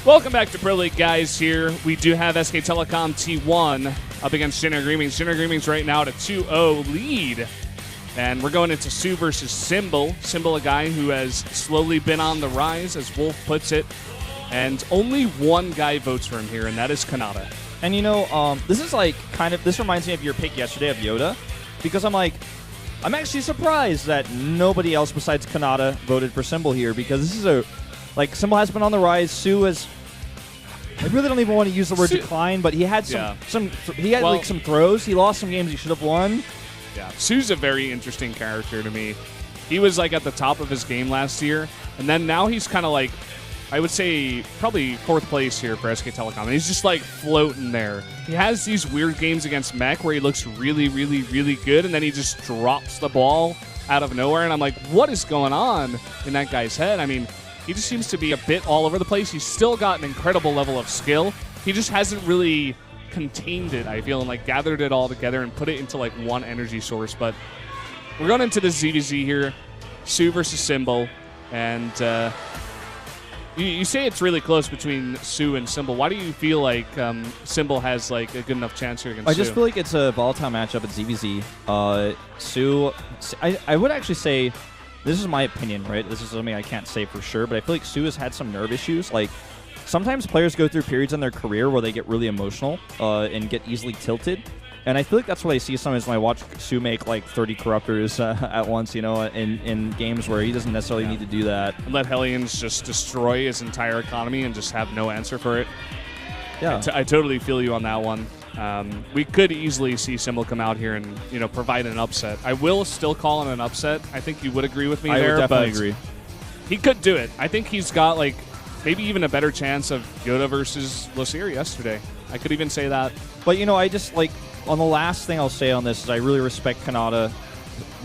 Welcome back to Pro League, guys. Here we do have SK Telecom T1 up against Jinner Greamings. Jinner Greamings right now at a 2-0 lead. And we're going into soO versus Symbol. Symbol, a guy who has slowly been on the rise, as Wolf puts it. And only one guy votes for him here, and that is Kanata. And you know, this is like this reminds me of your pick yesterday of Yoda, because I'm actually surprised that nobody else besides Kanata voted for Symbol here, because this is Symbol has been on the rise. soO has, I really don't even want to use the word decline, but he had some throws. He lost some games he should have won. Yeah, soO's a very interesting character to me. He was like at the top of his game last year, and then now he's kind of like, I would say probably 4th place here for SK Telecom. And he's just like floating there. He has these weird games against Mech where he looks really, really, really good, and then he just drops the ball out of nowhere. And I'm like, what is going on in that guy's head? I mean, he just seems to be a bit all over the place. He's still got an incredible level of skill. He just hasn't really contained it, I feel, and like gathered it all together and put it into like one energy source. But we're going into the ZVZ here, soO versus Symbol, and you say it's really close between soO and Symbol. Why do you feel like Symbol has like a good enough chance here against soO? I just feel like it's a volatile matchup at ZVZ. soO, I would actually say, this is my opinion, right? This is something I can't say for sure, but I feel like soO has had some nerve issues. Like, sometimes players go through periods in their career where they get really emotional and get easily tilted. And I feel like that's what I see sometimes when I watch soO make like 30 corruptors at once, you know, in games where he doesn't necessarily need to do that. And let Hellions just destroy his entire economy and just have no answer for it. Yeah, I totally feel you on that one. We could easily see Symbol come out here and, you know, provide an upset. I will still call it an upset. I think you would agree with me there. I would definitely agree. He could do it. I think he's got like maybe even a better chance of Yoda versus Losir yesterday. I could even say that. But, you know, I just like, on the last thing I'll say on this is I really respect Kanata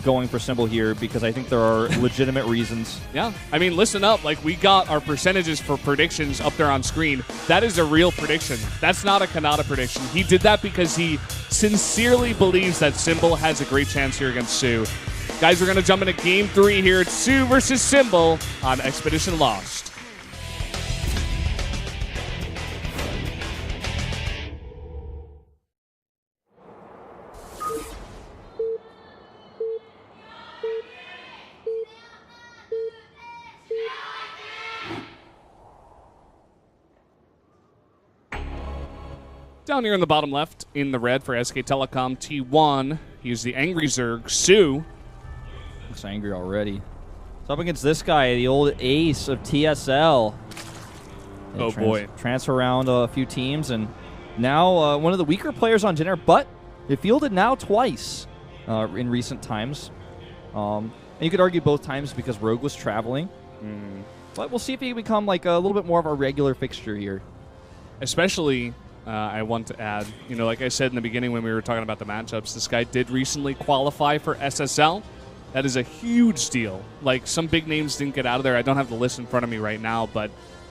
going for Symbol here, because I think there are legitimate reasons. Yeah. I mean, listen up. Like, we got our percentages for predictions up there on screen. That is a real prediction. That's not a Kanata prediction. He did that because he sincerely believes that Symbol has a great chance here against soO. Guys, we're going to jump into Game 3 here. It's soO versus Symbol on Expedition Lost. Down here in the bottom left, in the red for SK Telecom T1, he's the Angry Zerg, soO. Looks angry already. It's up against this guy, the old ace of TSL. Oh boy. Transfer around a few teams, and now one of the weaker players on Jinner, but it fielded now twice in recent times. And you could argue both times because Rogue was traveling. But we'll see if he can become like a little bit more of a regular fixture here. Especially, I want to add, you know, like I said in the beginning when we were talking about the matchups, this guy did recently qualify for SSL. That is a huge deal. Like, some big names didn't get out of there. I don't have the list in front of me right now, but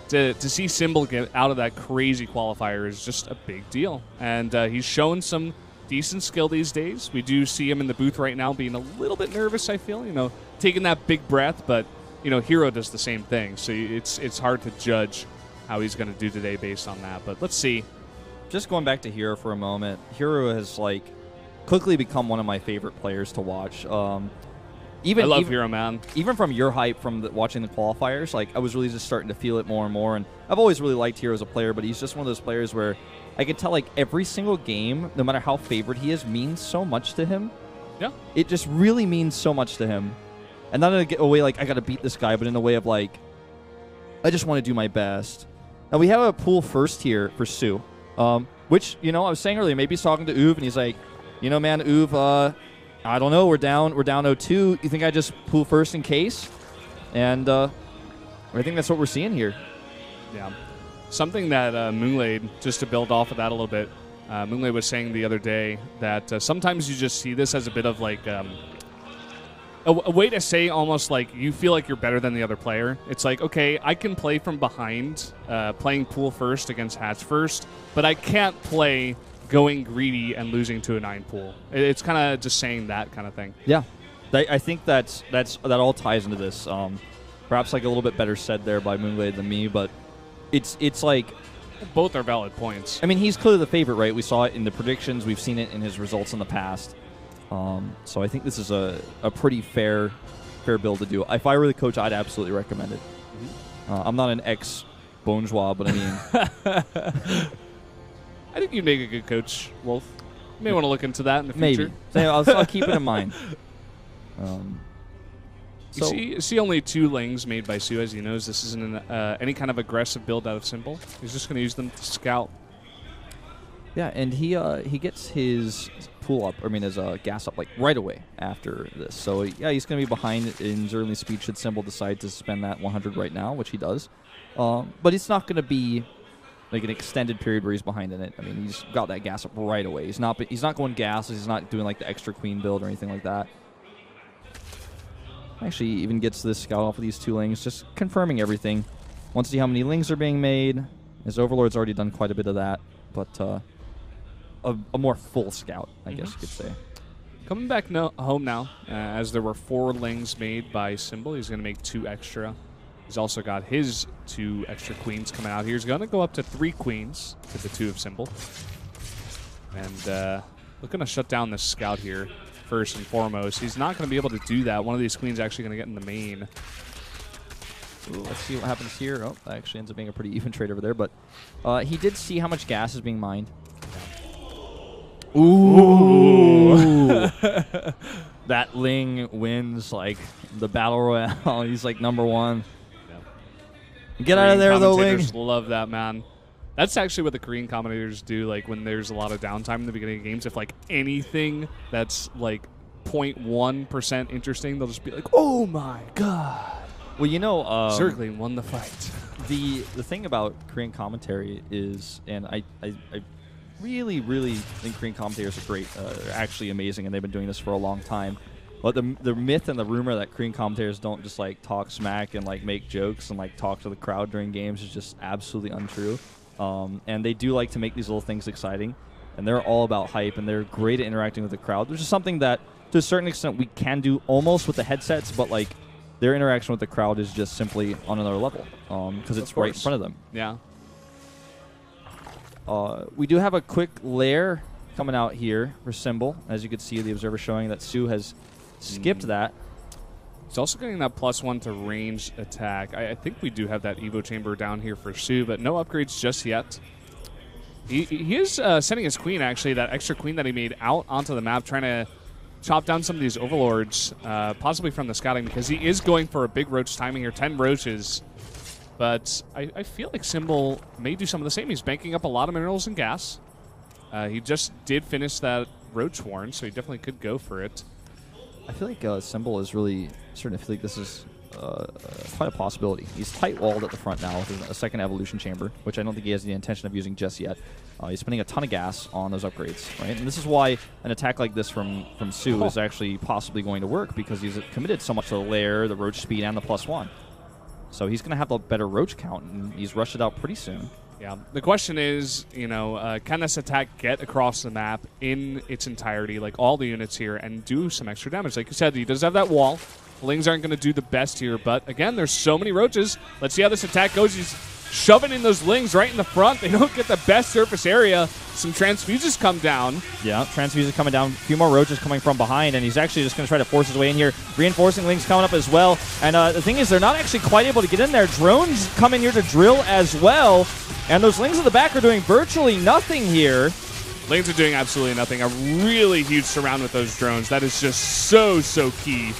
to see Symbol get out of that crazy qualifier is just a big deal. And he's shown some decent skill these days. We do see him in the booth right now being a little bit nervous, I feel, you know, taking that big breath, but, you know, Hero does the same thing. So it's hard to judge how he's going to do today based on that. But let's see. Just going back to Hero for a moment, Hero has like quickly become one of my favorite players to watch. I love Hero, man. Even from your hype from watching the qualifiers, like I was really just starting to feel it more and more. And I've always really liked Hero as a player, but he's just one of those players where I can tell like every single game, no matter how favored he is, means so much to him. Yeah, it just really means so much to him, and not in a way like I got to beat this guy, but in a way of like I just want to do my best. Now we have a pool first here for soO. Which, you know, I was saying earlier, maybe he's talking to Uv, and he's like, you know, man, Uv, I don't know, we're down 0-2. You think I just pool first in case? And I think that's what we're seeing here. Yeah. Something that Moonglade, just to build off of that a little bit, Moonglade was saying the other day that sometimes you just see this as a bit of like a way to say almost like you feel like you're better than the other player. It's like, okay, I can play from behind, playing pool first against hatch first, but I can't play going greedy and losing to a 9 pool. It's kind of just saying that kind of thing. Yeah, I think that all ties into this. Perhaps like a little bit better said there by Moonglade than me, but it's like, Both are valid points. I mean, he's clearly the favorite, right? We saw it in the predictions. We've seen it in his results in the past. So I think this is a pretty fair build to do. If I were the coach, I'd absolutely recommend it. I'm not an ex-bourgeois, but I mean... I think you'd make a good coach, Wolf. You may want to look into that in the future. Maybe. I'll keep it in mind. You see only 2 lings made by soO, as he knows this isn't any kind of aggressive build out of Symbol. He's just going to use them to scout. Yeah, and he gets his pool up, his gas up, like, right away after this. So, yeah, he's going to be behind in early speed should Symbol decide to spend that 100 right now, which he does. But it's not going to be, like, an extended period where he's behind in it. I mean, he's got that gas up right away. He's not going gas. He's not doing, like, the extra queen build or anything like that. Actually, even gets this scout off of these 2 lings, just confirming everything. Wants to see how many lings are being made. His Overlord's already done quite a bit of that, but a more full scout, I guess you could say. Coming back home now, as there were 4 lings made by Symbol. He's going to make 2 extra. He's also got his 2 extra queens coming out here. He's going to go up to 3 queens to the 2 of Symbol. And looking to shut down this scout here. First and foremost, he's not going to be able to do that. One of these queens actually going to get in the main. Ooh, let's see what happens here. Oh, that actually ends up being a pretty even trade over there. But he did see how much gas is being mined. Ooh. That ling wins, like, the battle royale. He's, like, #1. Yeah. Get out of there, though, ling. Love that, man. That's actually what the Korean commentators do, like, when there's a lot of downtime in the beginning of games. If, like, anything that's, like, 0.1% interesting, they'll just be like, oh, my God. Well, you know... Zergling won the fight. The thing about Korean commentary is, and I really, really think Korean commentators are great. They're actually amazing, and they've been doing this for a long time. But the myth and the rumor that Korean commentators don't just, like, talk smack and, like, make jokes and, like, talk to the crowd during games is just absolutely untrue. And they do like to make these little things exciting, and they're all about hype, and they're great at interacting with the crowd, which is something that, to a certain extent, we can do almost with the headsets, but, like, their interaction with the crowd is just simply on another level, because it's right in front of them. Yeah. We do have a quick lair coming out here for Symbol. As you can see, the observer showing that soO has skipped that. He's also getting that +1 to range attack. I think we do have that Evo chamber down here for soO, but no upgrades just yet. He is sending his queen, actually, that extra queen that he made out onto the map, trying to chop down some of these overlords, possibly from the scouting, because he is going for a big roach timing here, 10 roaches. But I feel like Symbol may do some of the same. He's banking up a lot of minerals and gas. He just did finish that roach warren, so he definitely could go for it. I feel like Symbol is really starting to feel like this is quite a possibility. He's tight-walled at the front now with a second evolution chamber, which I don't think he has the intention of using just yet. He's spending a ton of gas on those upgrades, right? And this is why an attack like this from soO is actually possibly going to work, because he's committed so much to the lair, the roach speed, and the +1. So he's going to have the better roach count, and he's rushed it out pretty soon. Yeah. The question is, can this attack get across the map in its entirety, like all the units here, and do some extra damage? Like you said, he does have that wall. The lings aren't going to do the best here, but again, there's so many roaches. Let's see how this attack goes. He's shoving in those lings right in the front. They don't get the best surface area. Some transfuses come down. Yeah, transfuses coming down. A few more roaches coming from behind, and he's actually just going to try to force his way in here. Reinforcing lings coming up as well. And the thing is, they're not actually quite able to get in there. Drones come in here to drill as well. And those lings at the back are doing virtually nothing here. Lings are doing absolutely nothing. A really huge surround with those drones. That is just so key.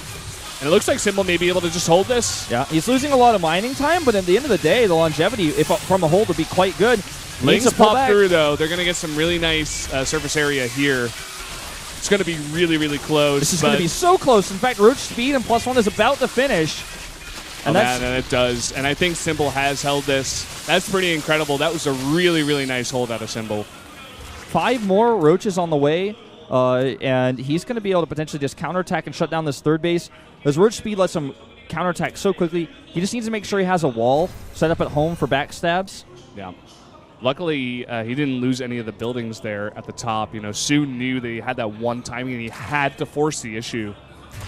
And it looks like Symbol may be able to just hold this. Yeah, he's losing a lot of mining time, but at the end of the day, the longevity from a hold would be quite good. Lings pop through, though. They're going to get some really nice surface area here. It's going to be really close. This is going to be so close. In fact, roach speed and +1 is about to finish. And it does. And I think Symbol has held this. That's pretty incredible. That was a really nice hold out of Symbol. 5 more roaches on the way, and he's going to be able to potentially just counterattack and shut down this third base. His roach speed lets him counterattack so quickly. He just needs to make sure he has a wall set up at home for backstabs. Yeah. Luckily, he didn't lose any of the buildings there at the top. soO knew that he had that one timing, and he had to force the issue.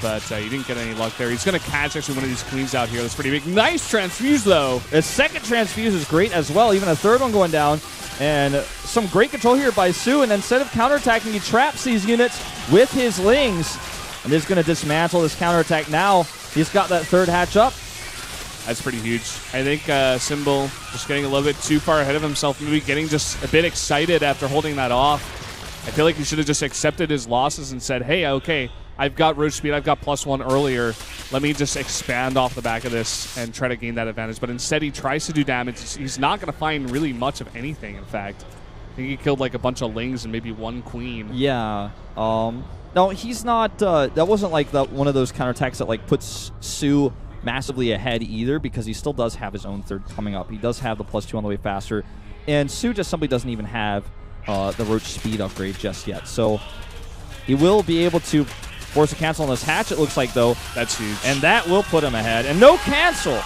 but he didn't get any luck there. He's going to catch actually one of these queens out here. That's pretty big. Nice transfuse, though. A second transfuse is great as well. Even a third one going down. And some great control here by soO. And instead of counterattacking, he traps these units with his lings. And is going to dismantle this counterattack now. He's got that third hatch up. That's pretty huge. I think Symbol just getting a little bit too far ahead of himself, maybe getting just a bit excited after holding that off. I feel like he should have just accepted his losses and said, hey, okay, I've got roach speed, I've got +1 earlier. Let me just expand off the back of this and try to gain that advantage. But instead, he tries to do damage. He's not going to find really much of anything, in fact. I think he killed like a bunch of lings and maybe one queen. Yeah. No, he's not. That wasn't like one of those counterattacks that like puts soO massively ahead either, because he still does have his own third coming up. He does have the +2 on the way faster. And soO just simply doesn't even have the roach speed upgrade just yet. So he will be able to force a cancel on this hatch, it looks like, though. That's huge. And that will put him ahead. And no cancel.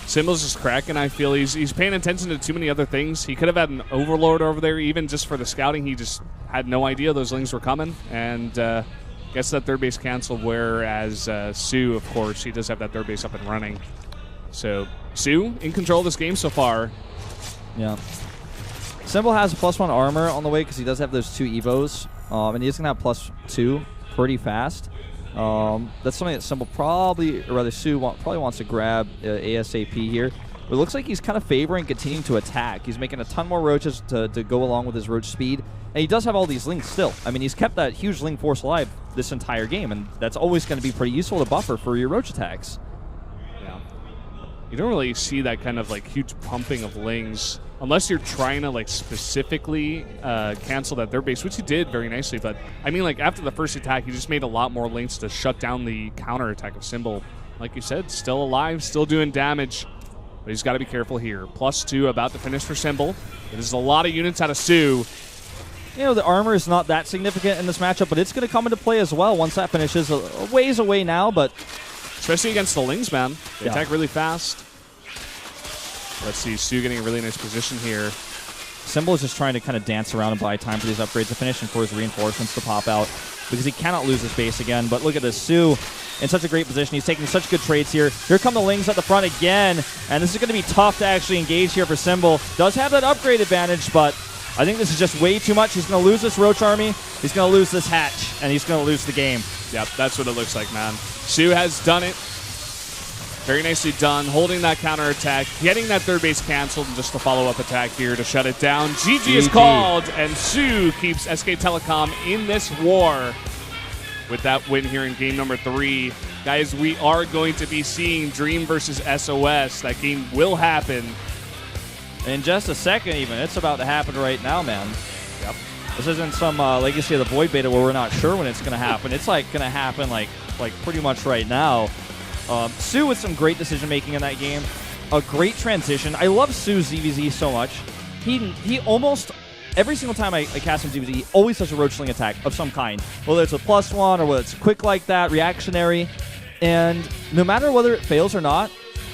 Symbol's just cracking, I feel. He's paying attention to too many other things. He could have had an Overlord over there, even just for the scouting. He just had no idea those lings were coming. And gets that third base canceled, whereas soO, of course, he does have that third base up and running. So soO in control of this game so far. Yeah. Symbol has a +1 armor on the way because he does have those 2 Evos. And he's going to have +2 pretty fast. That's something that Symbol probably, or rather soO, probably wants to grab ASAP here. But it looks like he's kind of favoring continuing to attack. He's making a ton more roaches to go along with his roach speed. And he does have all these lings still. I mean, he's kept that huge ling force alive this entire game, and that's always going to be pretty useful to buffer for your roach attacks. Yeah. You don't really see that kind of like huge pumping of lings unless you're trying to like specifically cancel that third base, which he did very nicely. But I mean, like after the first attack, he just made a lot more links to shut down the counter attack of Symbol. Like you said, still alive, still doing damage. But he's got to be careful here. +2 about to finish for Symbol. It is a lot of units out of soO. You know, the armor is not that significant in this matchup, but it's going to come into play as well once that finishes. A ways away now, but... Especially against the lings, man. They attack really fast. Let's see, soO getting a really nice position here. Symbol is just trying to kind of dance around and buy time for these upgrades to finish and for his reinforcements to pop out, because he cannot lose his base again. But look at this, soO in such a great position. He's taking such good trades here. Here come the lings at the front again, and this is going to be tough to actually engage here for Symbol. Does have that upgrade advantage, but I think this is just way too much. He's going to lose this roach army, he's going to lose this hatch, and he's going to lose the game. Yep, that's what it looks like, man. soO has done it. Very nicely done, holding that counter attack, getting that third base canceled, and just the follow-up attack here to shut it down. GG is called, and soO keeps SK Telecom in this war with that win here in game number 3. Guys, we are going to be seeing Dream versus SOS. That game will happen. In just a second, even. It's about to happen right now, man. Yep. This isn't some Legacy of the Void beta where we're not sure when it's going to happen. It's like going to happen like pretty much right now. soO with some great decision-making in that game. A great transition. I love soO's ZVZ so much. He almost, every single time I cast him ZVZ, he always does a roachling attack of some kind. Whether it's a +1 or whether it's quick like that, reactionary. And no matter whether it fails or not,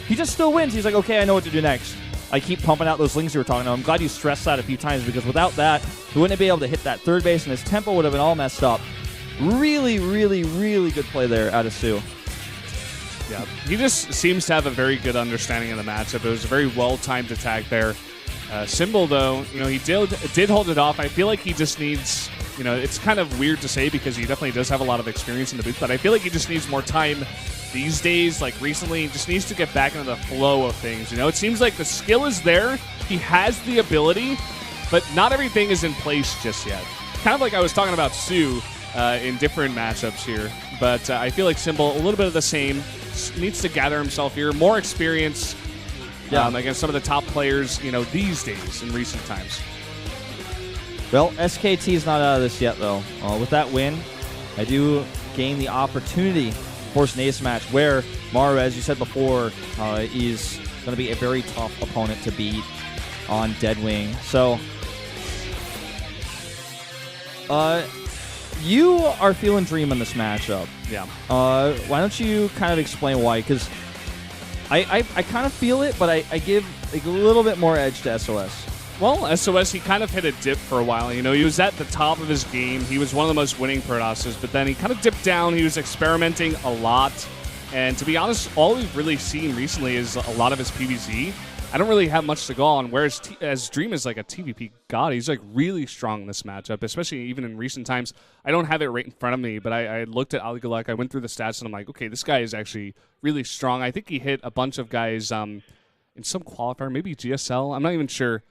he just still wins. He's like, okay, I know what to do next. I keep pumping out those lings you were talking about. I'm glad you stressed that a few times, because without that, he wouldn't be able to hit that third base, and his tempo would have been all messed up. Really, really, really good play there out of soO. Yeah, he just seems to have a very good understanding of the matchup. It was a very well-timed attack there. Symbol, though, you know, he did hold it off. I feel like he just needs, you know, it's kind of weird to say because he definitely does have a lot of experience in the booth, but I feel like he just needs more time these days. Like recently, he just needs to get back into the flow of things. You know, it seems like the skill is there. He has the ability, but not everything is in place just yet. Kind of like I was talking about soO in different matchups here, but I feel like Symbol, a little bit of the same. Needs to gather himself here, more experience against some of the top players, you know, these days in recent times. Well, SKT is not out of this yet, though. With that win, I do gain the opportunity to force an ace match where Maru, as you said before, is going to be a very tough opponent to beat on Deadwing. So, you are feeling Dream in this matchup. Yeah. Why don't you kind of explain why? Because I kind of feel it, but I give a little bit more edge to SOS. Well, SOS, he kind of hit a dip for a while. You know, he was at the top of his game. He was one of the most winning Protosses, but then he kind of dipped down. He was experimenting a lot. And to be honest, all we've really seen recently is a lot of his PvZ. I don't really have much to go on, whereas as Dream is like a TVP god. He's like really strong in this matchup, especially even in recent times. I don't have it right in front of me, but I looked at Ali Galek, I went through the stats, and I'm like, okay, this guy is actually really strong. I think he hit a bunch of guys in some qualifier, maybe GSL. I'm not even sure.